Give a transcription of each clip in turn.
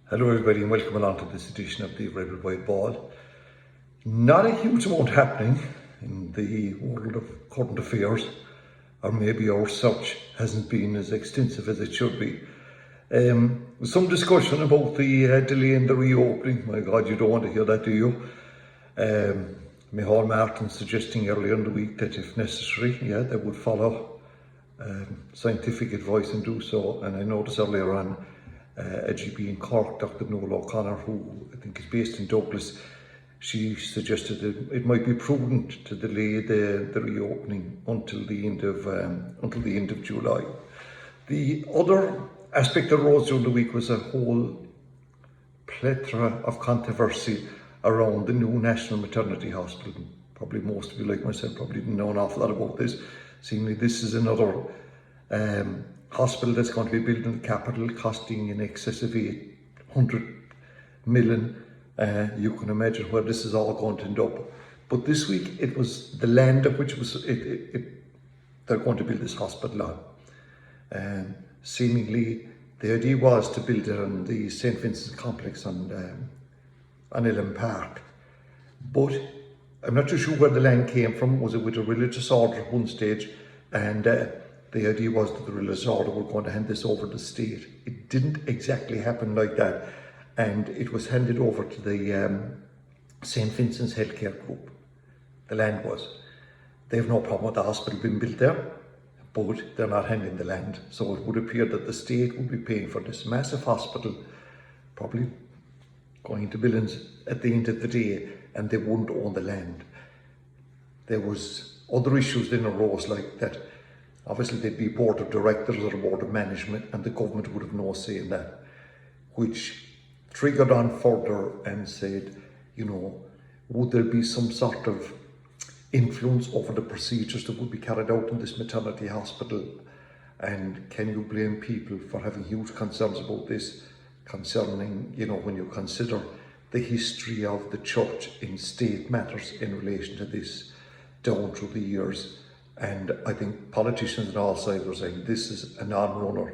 Hello everybody and welcome along to this edition of the Red with White Ball. Not a huge amount happening in the world of current affairs, or maybe our search hasn't been as extensive as it should be. Some discussion about the delay in the reopening. My God, you don't want to hear that, do you? Micheál Martin suggesting earlier in the week that if necessary, they would follow scientific advice and do so. And I noticed earlier on a GP in Cork, Dr. Noel O'Connor, who I think is based in Douglas, she suggested that it might be prudent to delay the reopening until the end of July. The other aspect that rose during the week was a whole plethora of controversy around the new National Maternity Hospital. Probably most of you, like myself, probably didn't know an awful lot about this. Seemingly this is another hospital that's going to be built in the capital, costing in excess of 800 million. You can imagine where this is all going to end up. But this week it was the land of which they're going to build this hospital on. Seemingly the idea was to build it on the St. Vincent's complex on Ellen Park. But I'm not too sure where the land came from. Was it with a religious order at one stage? And the idea was that the religious order were going to hand this over to the state. It didn't exactly happen like that. And it was handed over to the St. Vincent's Healthcare Group. The land was. They have no problem with the hospital being built there, but they're not handing the land. So it would appear that the state would be paying for this massive hospital, probably going into billions at the end of the day, and they wouldn't own the land. There was other issues then arose like that. Obviously there'd be board of directors or a board of management, and the government would have no say in that, which triggered on further and said, would there be some sort of influence over the procedures that would be carried out in this maternity hospital? And can you blame people for having huge concerns about this, concerning, when you consider the history of the church in state matters in relation to this down through the years? And I think politicians on all sides were saying this is a non-runner.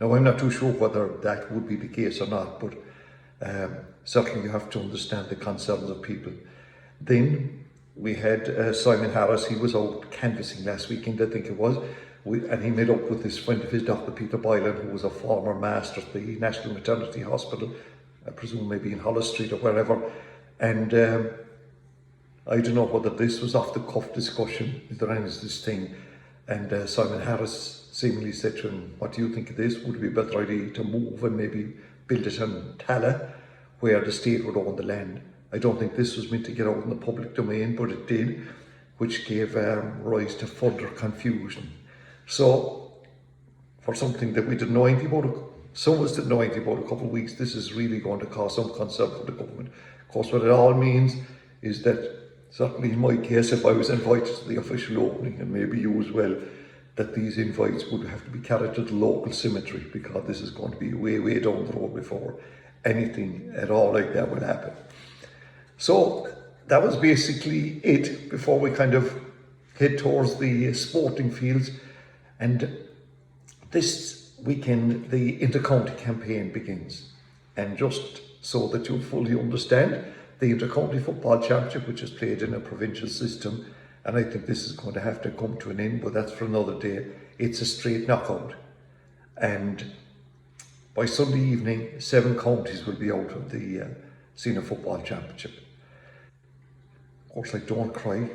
Now, I'm not too sure whether that would be the case or not, but certainly you have to understand the concerns of people. Then we had Simon Harris. He was out canvassing last weekend, I think it was, and he met up with this friend of his, Dr. Peter Boylan, who was a former master at the National Maternity Hospital, I presume maybe in Hollis Street or wherever. And I don't know whether this was off the cuff discussion, is there any this thing? And Simon Harris seemingly said to him, what do you think of this? Would it be a better idea to move and maybe build it on Tala, where the state would own the land? I don't think this was meant to get out in the public domain, but it did, which gave rise to further confusion. So, for something that we didn't know anything about, some of us didn't know anything about a couple of weeks, this is really going to cause some concern for the government. Of course, what it all means is that, certainly in my case, if I was invited to the official opening, and maybe you as well, that these invites would have to be carried to the local cemetery, because this is going to be way, way down the road before anything at all like that will happen. So that was basically it before we kind of head towards the sporting fields. And this weekend, the intercounty campaign begins. And just so that you fully understand, the intercounty football championship, which is played in a provincial system, and I think this is going to have to come to an end, but that's for another day. It's a straight knockout. And by Sunday evening, 7 counties will be out of the senior football championship. Of course, I don't cry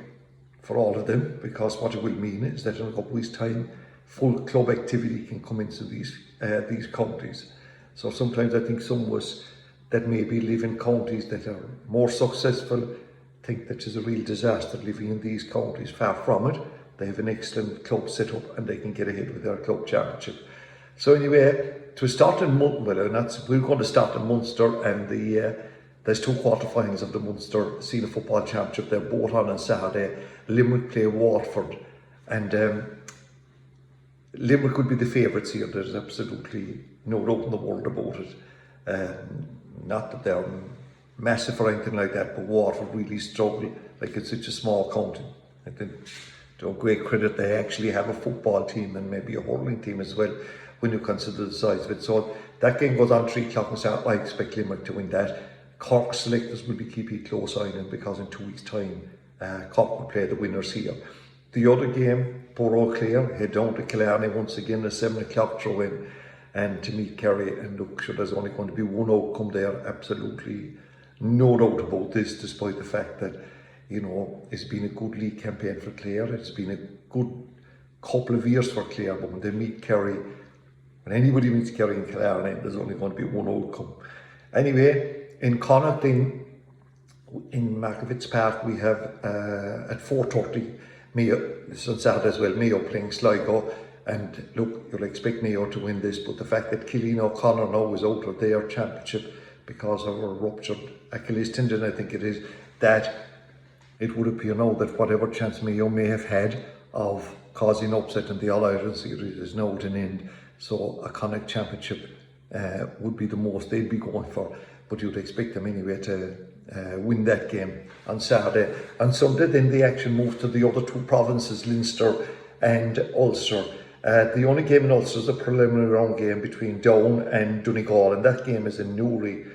for all of them, because what it will mean is that in a couple of weeks' time, full club activity can come into these counties. So sometimes I think some of us that maybe live in counties that are more successful think that it's a real disaster living in these counties. Far from it. They have an excellent club set up and they can get ahead with their club championship. So anyway, to start in we're going to start in Munster, and there's 2 quarterfinals of the Munster Senior Football Championship. They're both on Saturday. Limerick play Waterford, and Limerick would be the favourites here. There's absolutely no doubt in the world about it. Not that they're massive or anything like that, but Waterford really struggle. Like, it's such a small county. I think, to great credit, they actually have a football team and maybe a hurling team as well. when you consider the size of it. So that game goes on 3 o'clock on Saturday. I expect Limerick to win that. Cork selectors will be keeping a close eye on it because in 2 weeks' time, Cork will play the winners here. The other game, Borough Clare, head down to Killarney once again, a 7 o'clock throw in, and to meet Kerry. And look, sure, there's only going to be one outcome there, absolutely no doubt about this, despite the fact that, you know, it's been a good league campaign for Clare. It's been a good couple of years for Clare, but when they meet Kerry, when anybody meets Kerry in Killarney, there's only going to be one outcome. Anyway, in Connacht, in Markovitz Park, we have at 4:30 Mayo, this on Saturday as well, Mayo playing Sligo. And look, you'll expect Mayo to win this, but the fact that Cillian O'Connor now is out of their championship because of a ruptured Achilles tendon, I think it is, that it would appear now that whatever chance Mayo may have had of causing upset in the All-Ireland series is now at an end. So a Connacht championship would be the most they'd be going for, but you'd expect them anyway to win that game on Saturday. On Sunday, then the action moves to the other two provinces, Leinster and Ulster. The only game in Ulster is a preliminary round game between Down and Donegal, and that game is in Newry.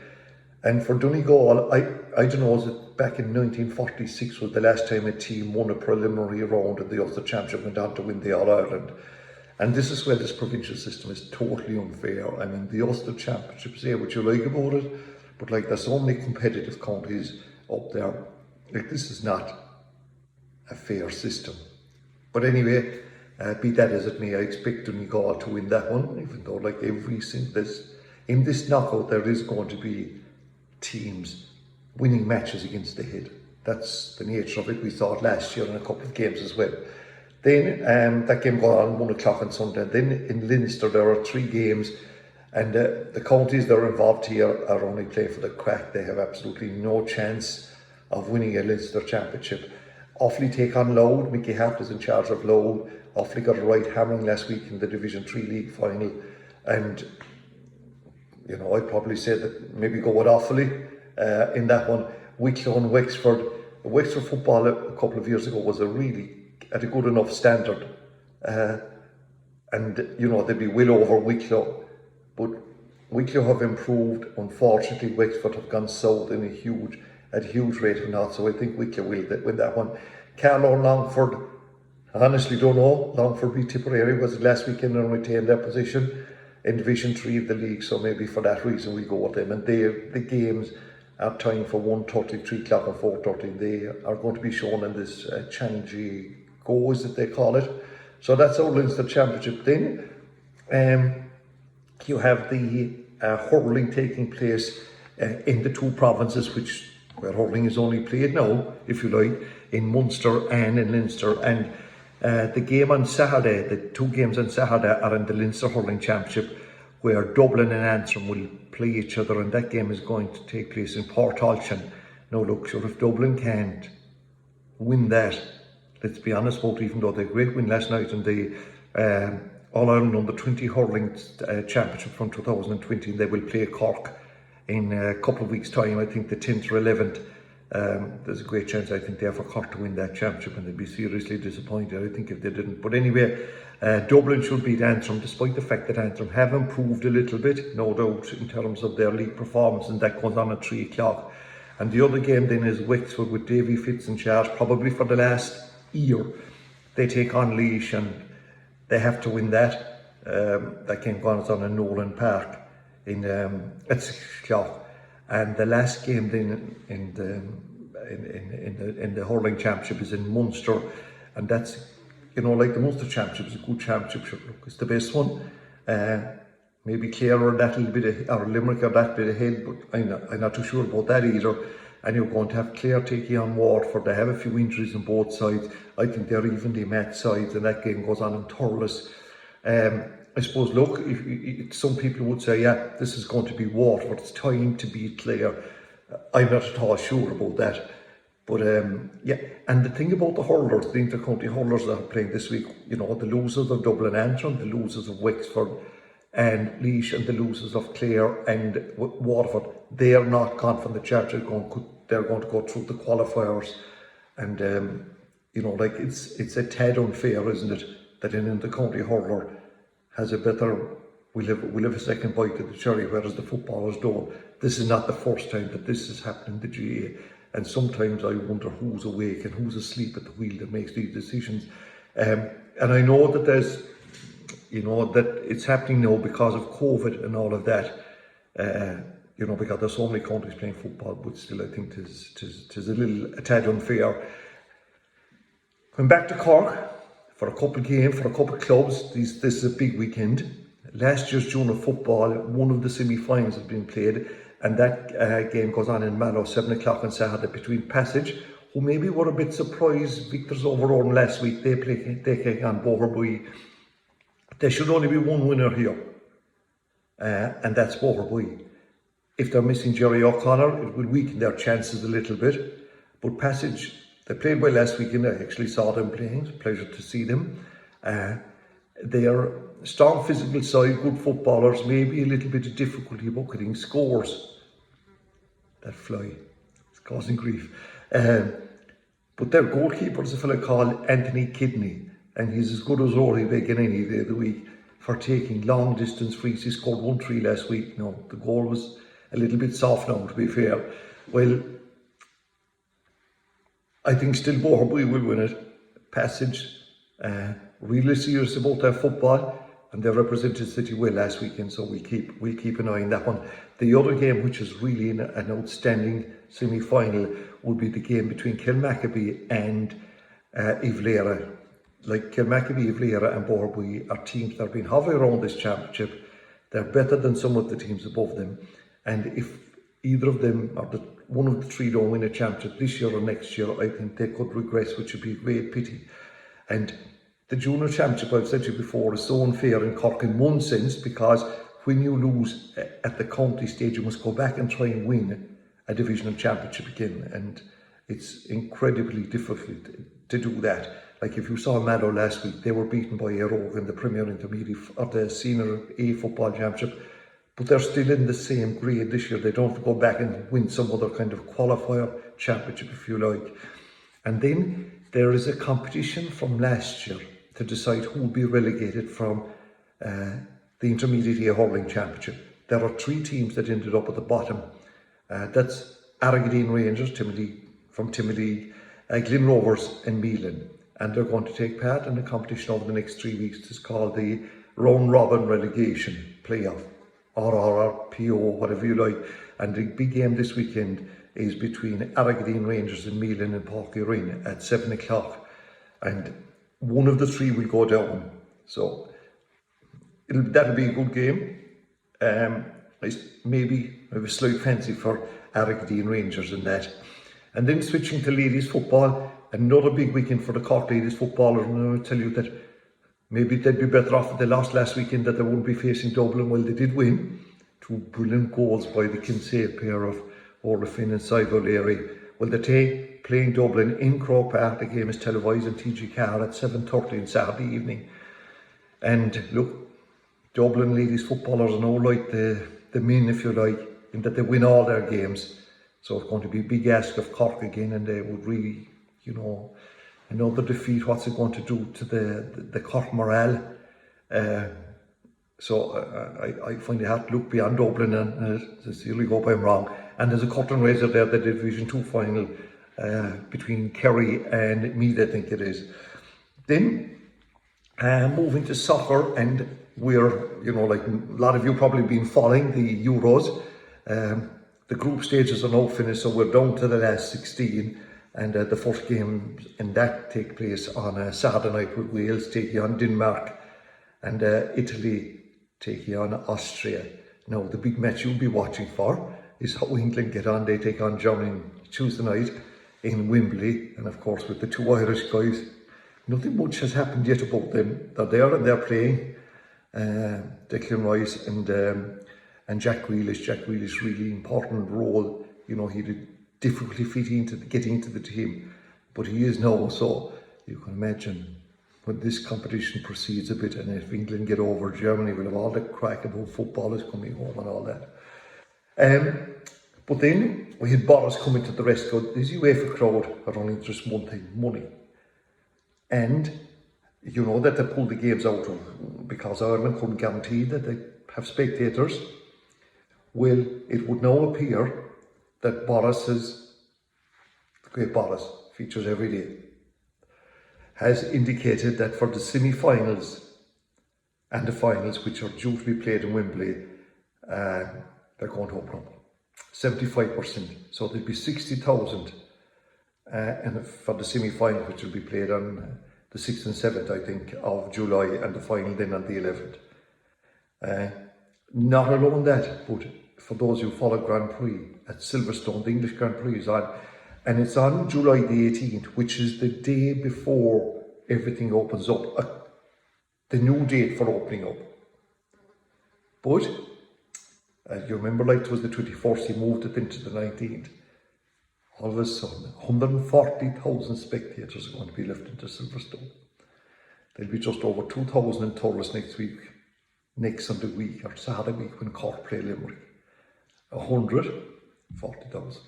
And for Donegal, I don't know, was it back in 1946 was the last time a team won a preliminary round in the Ulster Championship and went on to win the All-Ireland. And this is where this provincial system is totally unfair. I mean, the Ulster Championship, say what you like about it, but like there's so many competitive counties up there. Like, this is not a fair system. But anyway, be that as it may, I expect Donegal to win that one, even though like every single in this knockout there is going to be teams winning matches against the head. That's the nature of it. We saw it last year in a couple of games as well. Then that game got on 1 o'clock on Sunday. Then in Leinster there are 3 games, and the counties that are involved here are only playing for the crack. They have absolutely no chance of winning a Leinster championship. Offaly take on Louth. Mickey Hart is in charge of Louth. Offaly got a right hammering last week in the Division 3 league final, and you know, I'd probably say that maybe go with Offaly in that one. Wicklow and Wexford. Wexford football a couple of years ago was at a good enough standard, and you know, they'd be well over Wicklow, but Wicklow have improved. Unfortunately, Wexford have gone south at a huge rate of knots, so I think Wicklow will win that one. Carlow and Longford, I honestly don't know. Longford beat Tipperary was it last weekend and retained their position in Division 3 of the league, so maybe for that reason we go with them. And the games are timed for 1:30, 3 o'clock and 4:30. They are going to be shown in this Challenge Go, as they call it. So that's our Leinster Championship. Then you have the hurling taking place in the 2 provinces where hurling is only played now, if you like, in Munster and in Leinster. And the game on Saturday, the 2 games on Saturday are in the Leinster Hurling Championship, where Dublin and Antrim will play each other, and that game is going to take place in Portalchan. Now look, sure, if Dublin can't win that, let's be honest about it, even though they had a great win last night in the All-Ireland Under-20 Hurling Championship from 2020, and they will play Cork in a couple of weeks' time, I think the 10th or 11th. There's a great chance, I think, there for Cork to win that championship, and they'd be seriously disappointed, I think, if they didn't. But anyway, Dublin should beat Antrim, despite the fact that Antrim have improved a little bit, no doubt, in terms of their league performance, and that goes on at 3 o'clock. And the other game then is Wexford with Davy Fitz in charge, probably for the last year. They take on Laois, and they have to win that. That game goes on in Nolan Park at 6 o'clock. And the last game then in the hurling championship is in Munster, and that's, you know, like the Munster championship is a good championship. Look, it's the best one. Maybe Clare or that little bit, or Limerick are that bit ahead, but I'm not too sure about that either. And you're going to have Clare taking on Waterford. They have a few injuries on both sides. I think they're evenly matched sides, and that game goes on in Thurles. I suppose, look, some people would say, yeah, this is going to be Waterford, it's time to beat Clare. I'm not at all sure about that. But yeah, and the thing about the hurlers, the intercounty hurlers that are playing this week, you know, the losers of Dublin Antrim, the losers of Wexford and Laois, and the losers of Clare and Waterford, they are not gone from the championship. They're going to go through the qualifiers. And, you know, like it's a tad unfair, isn't it, that an intercounty hurler has a better we'll have a second bite of the cherry, whereas the footballers don't. This is not the first time that this has happened in the GA, and sometimes I wonder who's awake and who's asleep at the wheel that makes these decisions. And I know that there's, that it's happening now because of COVID and all of that. Because there's so many countries playing football, but still I think tis a tad unfair. Going back to Cork for a couple of games, for a couple of clubs, this is a big weekend. Last year's junior football, one of the semi-finals has been played, and that game goes on in Mallow, 7 o'clock on Saturday, between Passage, who maybe were a bit surprised victors over Oran last week. They take on Boherbue. There should only be one winner here, and that's Boherbue. If they're missing Jerry O'Connor, it will weaken their chances a little bit. But Passage, they played well last weekend. I actually saw them playing. It's a pleasure to see them. They are strong physical side, good footballers, maybe a little bit of difficulty about getting scores. That fly, it's causing grief. But their goalkeeper is a fellow called Anthony Kidney, and he's as good as Rory Bacon any day of the week for taking long distance frees. He scored 1-3 last week. No, the goal was a little bit soft now, to be fair. Well, I think still Boherbue will win it. Passage, really serious about their football, and they represented City well last weekend, so we'll keep an eye on that one. The other game, which is really an outstanding semi-final, would be the game between Kilmackabee and Ivlera. Like Kilmackabee, Ivlera and Boherbue are teams that have been hovering around this championship. They're better than some of the teams above them, and if either of them or one of the three don't win a championship this year or next year, I think they could regress, which would be a great pity. And the junior championship, I've said to you before, is so unfair in Cork in one sense, because when you lose at the county stage, you must go back and try and win a divisional championship again, and it's incredibly difficult to do that. Like if you saw Mallow last week, they were beaten by Aerogue in the Premier Intermediate or the Senior A Football Championship, but they're still in the same grade this year. They don't have to go back and win some other kind of qualifier championship, if you like. And then there is a competition from last year to decide who will be relegated from the Intermediate A Hurling Championship. There are 3 teams that ended up at the bottom. That's Arragadeen Rangers, from Timilly, Glyn Rovers and Meelan. And they're going to take part in a competition over the next 3 weeks. It's called the Round Robin Relegation Playoff, RRRPO, whatever you like. And the big game this weekend is between Arragadeen Rangers and Meelan and Porcurine at 7 o'clock. And one of the 3 will go down. So that'll be a good game. Maybe I have a slight fancy for Arragadeen Rangers in that. And then switching to ladies football, another big weekend for the Cork ladies footballers. And I'll tell you that maybe they'd be better off if they lost last weekend, that they wouldn't be facing Dublin. Well, they did win. 2 brilliant goals by the Kinsale pair of Orla Finn and Syval Leary. Well, they're playing Dublin in Croke Park. The game is televised on TG Car at 7:30 on Saturday evening. And look, Dublin ladies footballers are now like the men, if you like, in that they win all their games. So it's going to be a big ask of Cork again, and they would really, another defeat, what's it going to do to the Cork morale? So I find it hard to look beyond Dublin and sincerely hope I'm wrong. And there's a curtain raiser there, the Division 2 final between Kerry and Meath, I think it is. Then moving to soccer, and we're, like a lot of you probably been following the Euros. The group stages are now finished, so we're down to the last 16, and the first game in that take place on Saturday night, with Wales taking on Denmark and Italy taking on Austria. Now, the big match you'll be watching for is how England get on. They take on Germany Tuesday night in Wembley, and of course with the 2 Irish guys, nothing much has happened yet about them. They're there and they're playing. Declan Rice and Jack Grealish. Jack Grealish, really important role. He did difficulty getting into the team, but he is now. So you can imagine when this competition proceeds a bit, and if England get over Germany, we'll have all the crack about footballers coming home and all that. But then we had Boris coming to the rescue. This UEFA crowd are only just one thing: money. And that they pulled the games out of because Ireland couldn't guarantee that they have spectators. Well, it would now appear that Boris, the great Boris, features every day, has indicated that for the semi-finals and the finals, which are due to be played in Wembley, they're going to open up 75%. So there'll be 60,000 and for the semi-final, which will be played on the 6th and 7th, I think, of July, and the final then on the 11th. Not alone that, but for those who follow Grand Prix at Silverstone, the English Grand Prix is on, and it's on July the 18th, which is the day before everything opens up, the new date for opening up. But you remember, like, it was the 21st, he moved it into the 19th. All of a sudden, 140,000 spectators are going to be left into Silverstone. There'll be just over 2,000 in Thurles next Sunday week, or Saturday week, when Cork play Limerick. 140,000.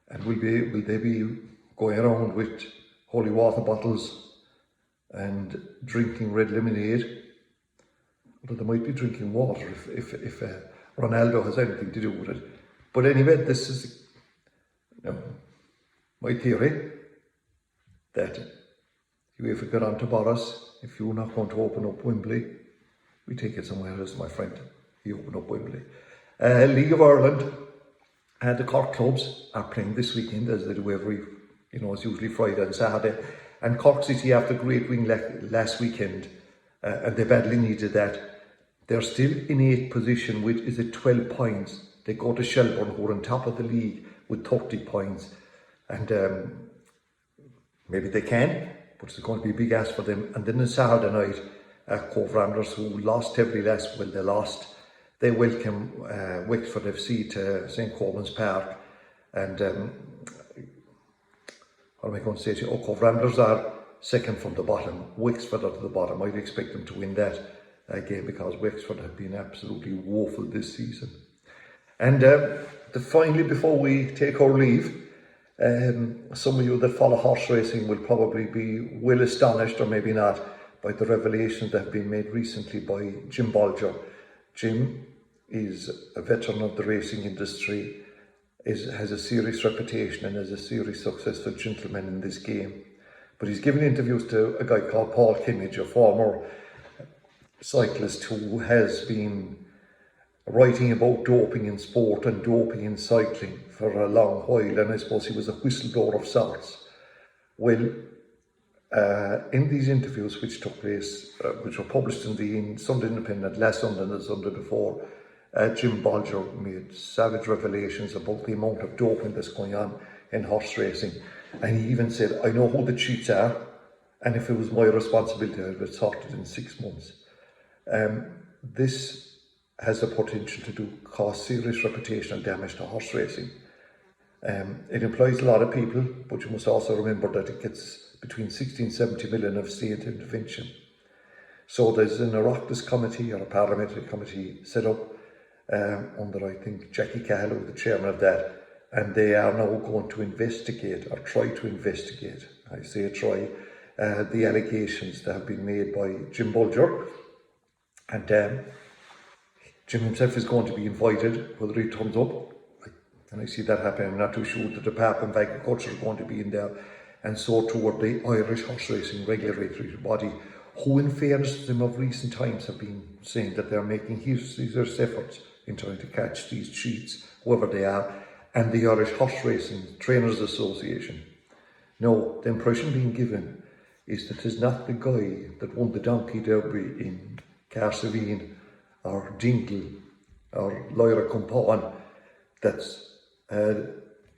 And will they be going around with holy water bottles and drinking red lemonade? Although they might be drinking water if Ronaldo has anything to do with it. But anyway, this is my theory, that if we get on to Boris, if you're not going to open up Wembley, we take it somewhere else, my friend. You open up Wembley. League of Ireland and the Cork clubs are playing this weekend, as they do every, it's usually Friday and Saturday. And Cork City, after a great win last weekend, and they badly needed that, they're still in 8th position with, 12 points. They go to Shelbourne, who are on top of the league with 30 points. And maybe they can, but it's going to be a big ask for them. And then on Saturday night, Cove Ramblers, who lost heavily they welcome Wexford FC to St. Colman's Park. And what am I going to say to you? Cove Ramblers are second from the bottom. Wexford are to the bottom. I'd expect them to win that game, because Wexford have been absolutely woeful this season. And finally, before we take our leave, some of you that follow horse racing will probably be well astonished, or maybe not, by the revelations that have been made recently by Jim Bolger. Jim is a veteran of the racing industry, has a serious reputation, and is a serious successful gentleman in this game. But he's given interviews to a guy called Paul Kimmage, a former cyclist who has been writing about doping in sport and doping in cycling for a long while, and I suppose he was a whistleblower of sorts. Well, in these interviews which took place, which were published in the Sunday Independent last Sunday and the Sunday before, Jim Bolger made savage revelations about the amount of doping that's going on in horse racing. And he even said, I know who the cheats are, and if it was my responsibility, I'd have sorted in 6 months. This has the potential to cause serious reputational damage to horse racing. It employs a lot of people, but you must also remember that it gets between 60 and 70 million of state intervention. So there's an Oireachtas committee, or a parliamentary committee, set up under, I think, Jackie Cahill, the chairman of that, and they are now going to investigate, or try to investigate, I say try, the allegations that have been made by Jim Bolger. And Jim himself is going to be invited, whether he turns up, and I see that happening. I'm not too sure. The Department of Agriculture is going to be in there, and so too are the Irish Horse Racing Regulatory Body, who, in fairness to them of recent times, have been saying that they're making huge efforts in trying to catch these cheats, whoever they are, and the Irish Horse Racing Trainers Association. No, the impression being given is that it's not the guy that won the Donkey Derby in Carsavine or Dingle or Lyra Compon that's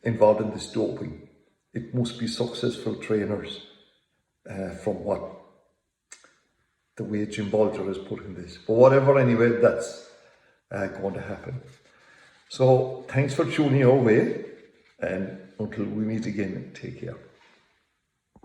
involved in this doping. It must be successful trainers from the way Jim Bolger is putting this. But whatever, anyway, that's going to happen. So thanks for tuning your way, and until we meet again, take care.